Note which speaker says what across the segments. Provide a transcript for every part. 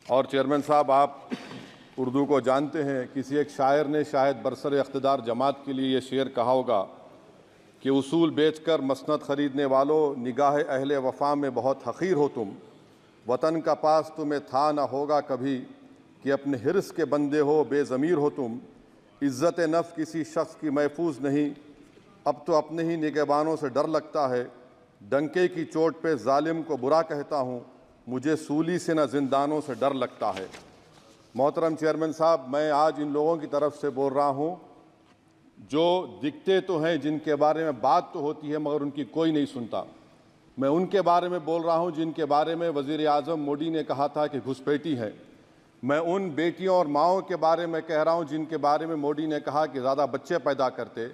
Speaker 1: और चेयरमैन साहब, आप उर्दू को जानते हैं। किसी एक शायर ने शायद बरसर इख्तिदार जमात के लिए ये शेर कहा होगा कि उसूल बेचकर मसनद ख़रीदने वालों, निगाह अहले वफ़ा में बहुत हक़ीर हो तुम। वतन का पास तुम्हें था न होगा कभी कि अपने हिर्स के बंदे हो, बेज़मीर हो तुम। इज़्ज़त नफ्स किसी शख्स की महफूज नहीं, अब तो अपने ही निगहबानों से डर लगता है। डंके की चोट पे जालिम को बुरा कहता हूँ, मुझे सूली से न जिंदानों से डर लगता है। मोहतरम चेयरमैन साहब, मैं आज इन लोगों की तरफ से बोल रहा हूँ जो दिखते तो हैं, जिनके बारे में बात तो होती है मगर उनकी कोई नहीं सुनता। मैं उनके बारे में बोल रहा हूँ जिनके बारे में वज़ीर आज़म मोदी ने कहा था कि घुसपैठी है। मैं उन बेटियों और माओं के बारे में कह रहा हूँ जिनके बारे में मोदी ने कहा कि ज़्यादा बच्चे पैदा करते।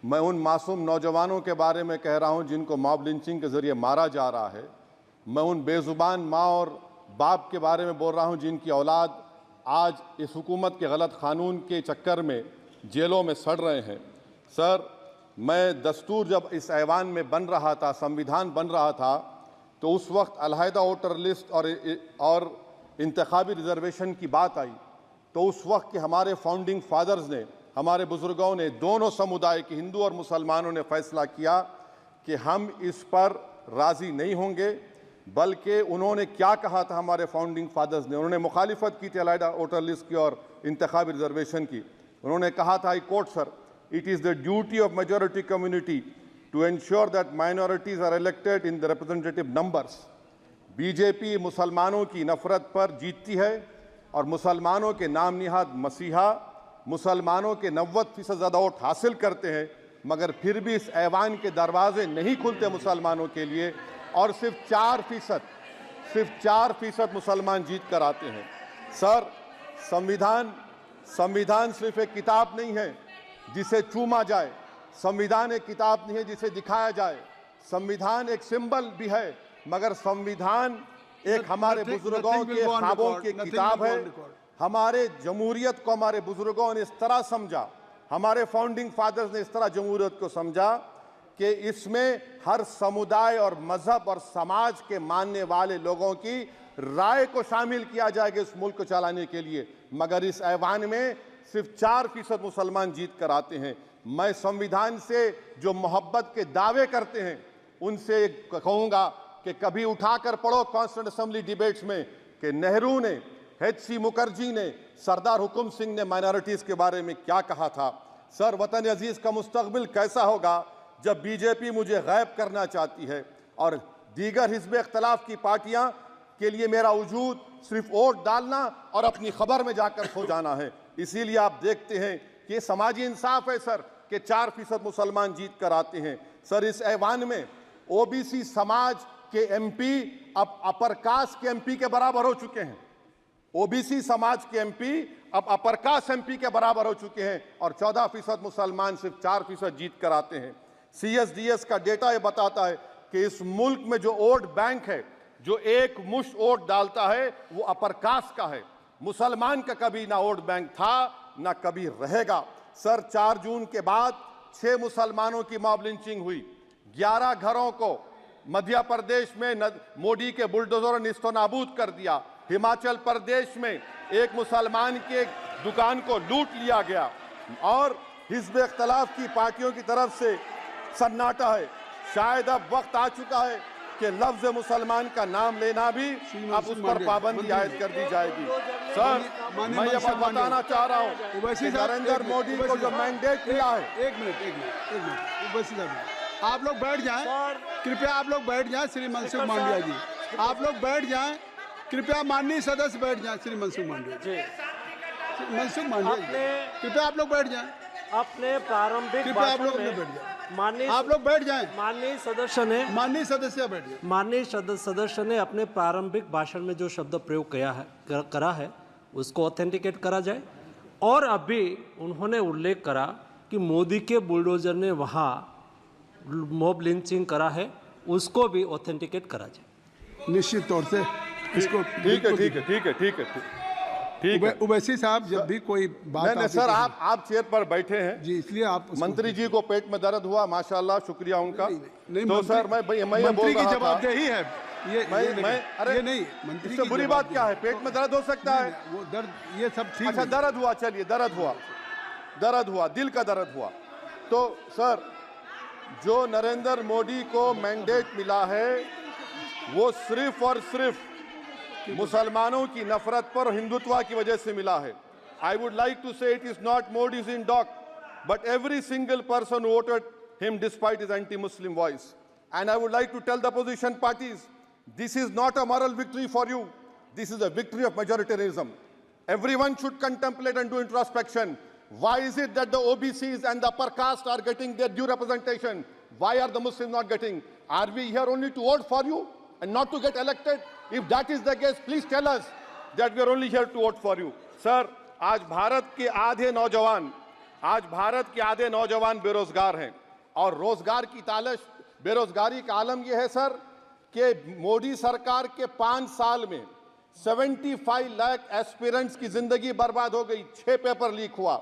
Speaker 1: मैं उन मासूम नौजवानों के बारे में कह रहा हूँ जिनको मॉब लिंचिंग के ज़रिए मारा जा रहा है। मैं उन बेज़ुबान माँ और बाप के बारे में बोल रहा हूँ जिनकी औलाद आज इस हुकूमत के गलत कानून के चक्कर में जेलों में सड़ रहे हैं। सर, मैं दस्तूर जब इस ऐवान में बन रहा था, संविधान बन रहा था, तो उस वक्त अलहदा वोटर लिस्ट और इंतखाबी रिजर्वेशन की बात आई, तो उस वक्त के हमारे फाउंडिंग फादर्स ने, हमारे बुजुर्गों ने, दोनों समुदाय के हिंदू और मुसलमानों ने फैसला किया कि हम इस पर राज़ी नहीं होंगे। बल्कि उन्होंने क्या कहा था हमारे फाउंडिंग फादर्स ने, उन्होंने मुखालिफत की थी अलहदा वोटर लिस्ट की और इंतखाबी रिजर्वेशन की। उन्होंने कहा था, I quote sir, it is the duty of majority community to ensure that minorities are elected in the representative numbers. BJP मुसलमानों की नफरत पर जीतती है और मुसलमानों के नाम निहाद मसीहा मुसलमानों के 90% ज़्यादा वोट हासिल करते हैं, मगर फिर भी इस ऐवान के दरवाजे नहीं खुलते मुसलमानों के लिए, और सिर्फ 4% मुसलमान जीत कर आते हैं। सर, संविधान सिर्फ एक किताब नहीं है जिसे चूमा जाए, संविधान एक किताब नहीं है जिसे दिखाया जाए, संविधान एक सिंबल भी है, मगर संविधान एक हमारे बुजुर्गों के ख्वाबों की किताब है। हमारे जमहूरियत को हमारे बुजुर्गों ने इस तरह समझा, हमारे फाउंडिंग फादर्स ने इस तरह जमहूरियत को समझा कि इसमें हर समुदाय और मजहब और समाज के मानने वाले लोगों की राय को शामिल किया जाएगा इस मुल्क को चलाने के लिए। मगर इस ऐवान में सिर्फ 4% मुसलमान जीत कर आते हैं। मैं संविधान से जो मोहब्बत के दावे करते हैं उनसे कहूँगा कि कभी उठाकर पढ़ो कॉन्स्टिट्यूएंट असेंबली डिबेट्स में कि नेहरू ने, H.C. मुखर्जी ने, सरदार हुकुम सिंह ने माइनॉरिटीज़ के बारे में क्या कहा था। सर, वतन अजीज़ का मुस्तकबिल कैसा होगा जब बीजेपी मुझे गायब करना चाहती है और दीगर हिज़्ब इख्तिलाफ की पार्टियां के लिए मेरा वजूद सिर्फ वोट डालना और अपनी खबर में जाकर सो जाना है। इसीलिए आप देखते हैं कि समाजी इंसाफ है सर कि 4% मुसलमान जीत कर आते हैं। सर, इस ऐवान में ओबीसी समाज के एमपी अब अपर कास्ट के एमपी के बराबर हो चुके हैं। ओबीसी समाज के एमपी अब अपर कास्ट एमपी के बराबर हो चुके हैं और 14% मुसलमान सिर्फ 4% जीत कर आते हैं। CSDS का डेटा ये बताता है कि इस मुल्क में जो वोट बैंक है, जो एक मुश्त वोट डालता है, वो अपर कास्ट का है। मुसलमान का कभी ना वोट बैंक था ना कभी रहेगा। सर, 4 जून के बाद 6 मुसलमानों की मॉब लिंचिंग हुई। 11 घरों को मध्य प्रदेश में मोदी के बुलडोजर ने निस्तो नाबूद कर दिया। हिमाचल प्रदेश में एक मुसलमान की एक दुकान को लूट लिया गया और हिज़्ब इख्तिलाफ की पार्टियों की तरफ से सन्नाटा है। शायद अब वक्त आ चुका है कि लफ्ज़ मुसलमान का नाम लेना भी अब उस पर पाबंदी आयद कर दी जाएगी। सर, मैं ये बात बताना चाह रहा हूँ कि नरेंद्र मोदी को जो मैंडेट मिला है।
Speaker 2: एक मिनट, आप लोग बैठ जाएं, कृपया आप लोग बैठ जाएं। श्री मनसुख मांडविया जी, आप लोग बैठ जाएं, कृपया माननीय सदस्य बैठ जाएं। श्री मनसुख मांडविया जी, मनसुख मांडविया जी, कृपया आप लोग बैठ जाएं।
Speaker 3: अपने प्रारंभिक
Speaker 2: कृपया आप लोग बैठ जाएं। आप लोग बैठ जाएं।
Speaker 3: माननीय सदस्य ने अपने प्रारंभिक भाषण में जो शब्द प्रयोग करा है उसको ऑथेंटिकेट करा जाए। और अभी उन्होंने उल्लेख करा कि मोदी के बुलडोजर ने वहाँ मॉब लिंचिंग करा है, उसको भी ऑथेंटिकेट करा जाए।
Speaker 2: निश्चित तौर से इसको
Speaker 1: ठीक है।
Speaker 2: उवैसी साहब, जब भी कोई बात
Speaker 1: नहीं सर, आप चेयर पर बैठे हैं
Speaker 2: जी, इसलिए आप
Speaker 1: मंत्री जी को पेट में दर्द हुआ, माशाल्लाह, शुक्रिया उनका।
Speaker 2: नहीं,
Speaker 1: तो सर मैं ये बोल रहा था,
Speaker 2: जवाबदेही है। ये नहीं मंत्री
Speaker 1: इससे
Speaker 2: की
Speaker 1: बुरी
Speaker 2: जवाब
Speaker 1: बात क्या है? पेट में दर्द हो सकता है।
Speaker 2: वो दर्द ये सब ठीक
Speaker 1: अच्छा,
Speaker 2: है।
Speaker 1: दर्द हुआ, चलिए दर्द हुआ, दिल का दर्द हुआ। तो सर, जो नरेंद्र मोदी को मैंडेट मिला है वो सिर्फ और सिर्फ मुसलमानों की नफरत पर हिंदुत्व की वजह से मिला है। I would like to say it is not Modi's in dock, but every single person voted him despite his anti-Muslim voice. And I would like to tell the opposition parties, this is not a moral victory for you. This is a victory of majoritarianism. Everyone should contemplate and do introspection. Why is it that the OBCs and the upper caste are getting their due representation? Why are the Muslims not getting? Are we here only to vote for you and not to get elected? If that is the case, please tell us that we are only here to vote for you. Sir, आज भारत के आधे नौजवान बेरोजगार हैं और रोजगार की तालाश, बेरोजगारी का आलम यह है सर कि मोदी सरकार के 5 साल में 75 लाख एस्पिरेंट्स की जिंदगी बर्बाद हो गई, 6 पेपर लीक हुआ।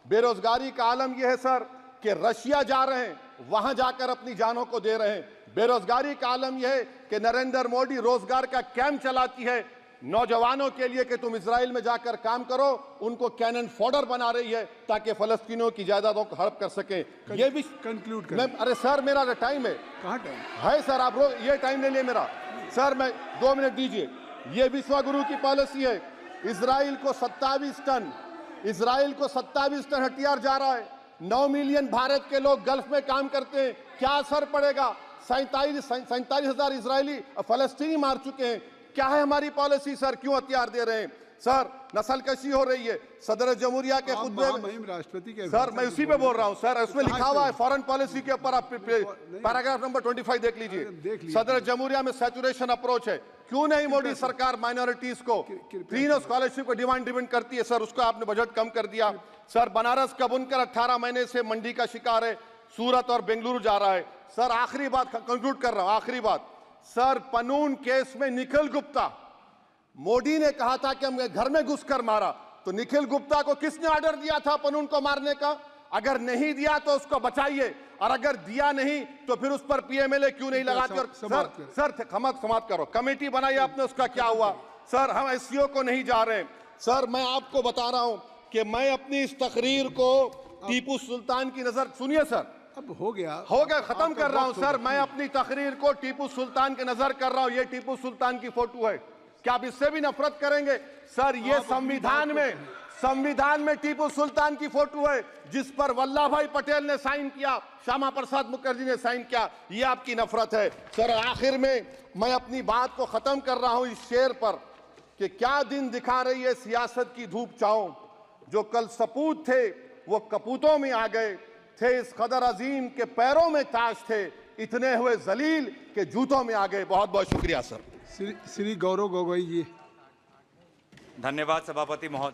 Speaker 1: बेरोजगारी का आलम यह है सर कि रशिया जा रहे हैं, वहां जाकर अपनी जानों को दे रहे हैं। बेरोजगारी का आलम यह है कि नरेंद्र मोदी रोजगार का कैंप चलाती है नौजवानों के लिए कि तुम इजराइल में जाकर काम करो, उनको कैनन फॉडर बना रही है ताकि फलस्तीनियों की जायदादों को हड़प कर सके। ये भी
Speaker 2: कंक्लूड कर।
Speaker 1: अरे सर, मेरा टाइम है।
Speaker 2: कहाँ टाइम
Speaker 1: है सर? आप ये टाइम ले लिए मेरा। सर, मैं 2 मिनट दीजिए। ये विश्वगुरु की पॉलिसी है। इजराइल को 27 टन हथियार जा रहा है। 9 मिलियन भारत के लोग गल्फ में काम करते हैं। क्या असर पड़ेगा? 47,000 इजरायली फलस्तीनी मार चुके हैं। क्या है हमारी पॉलिसी सर? क्यों हथियार दे रहे हैं सर? नस्लकशी हो रही है। सदर जमहूरिया के खुतबे में
Speaker 2: राष्ट्रपति के
Speaker 1: सर, मैं उसी पे बोल रहा हूं सर, उसमें लिखा हुआ है फॉरेन पॉलिसी के ऊपर, आप पैराग्राफ नंबर 25 देख लीजिए। सदर जमहूरिया में सैचुरेशन अप्रोच है। क्यों नहीं मोदी सरकार माइनॉरिटीज को फ्री स्कॉलरशिप को डिमांड करती है सर? उसको आपने बजट कम कर दिया। सर, बनारस का बुनकर 18 महीने से मंडी का शिकार है, सूरत और बेंगलुरु जा रहा है। सर, आखिरी बात कंक्लूड कर रहा हूं, आखिरी बात सर, पनून केस में निखिल गुप्ता, मोदी ने कहा था कि हमने घर में घुसकर मारा, तो निखिल गुप्ता को किसने ऑर्डर दिया था पनून को मारने का? अगर नहीं दिया तो उसको बचाइए, और अगर दिया नहीं तो फिर उस पर पीएमएलए क्यों नहीं लगाते? और सर समाप्त करो। कमेटी बनाई आपने, उसका क्या हुआ? सर, हम एससीओ को नहीं जा रहे। सर, मैं आपको बता रहा हूं कि मैं अपनी इस तकरीर को टीपू सुल्तान की नजर, सुनिए सर,
Speaker 2: अब हो गया,
Speaker 1: खत्म कर रहा हूं सर। मैं अपनी तकरीर को टीपू सुल्तान के नजर कर रहा हूं। ये टीपू सुल्तान की फोटो है। क्या आप इससे भी नफरत करेंगे सर? ये संविधान में टीपू सुल्तान की फोटो है जिस पर वल्लभ भाई पटेल ने साइन किया, श्यामा प्रसाद मुखर्जी ने साइन किया। ये आपकी नफरत है सर। आखिर में मैं अपनी बात को खत्म कर रहा हूं इस शेर पर कि क्या दिन दिखा रही है सियासत की धूप छांव। जो कल सपूत थे वो कपूतों में आ गए, थे इस कदर अजीम के पैरों में ताज थे, इतने हुए जलील के जूतों में आ गए। बहुत बहुत शुक्रिया सर।
Speaker 2: श्री गौरव गोगोई जी।
Speaker 4: धन्यवाद सभापति महोदय।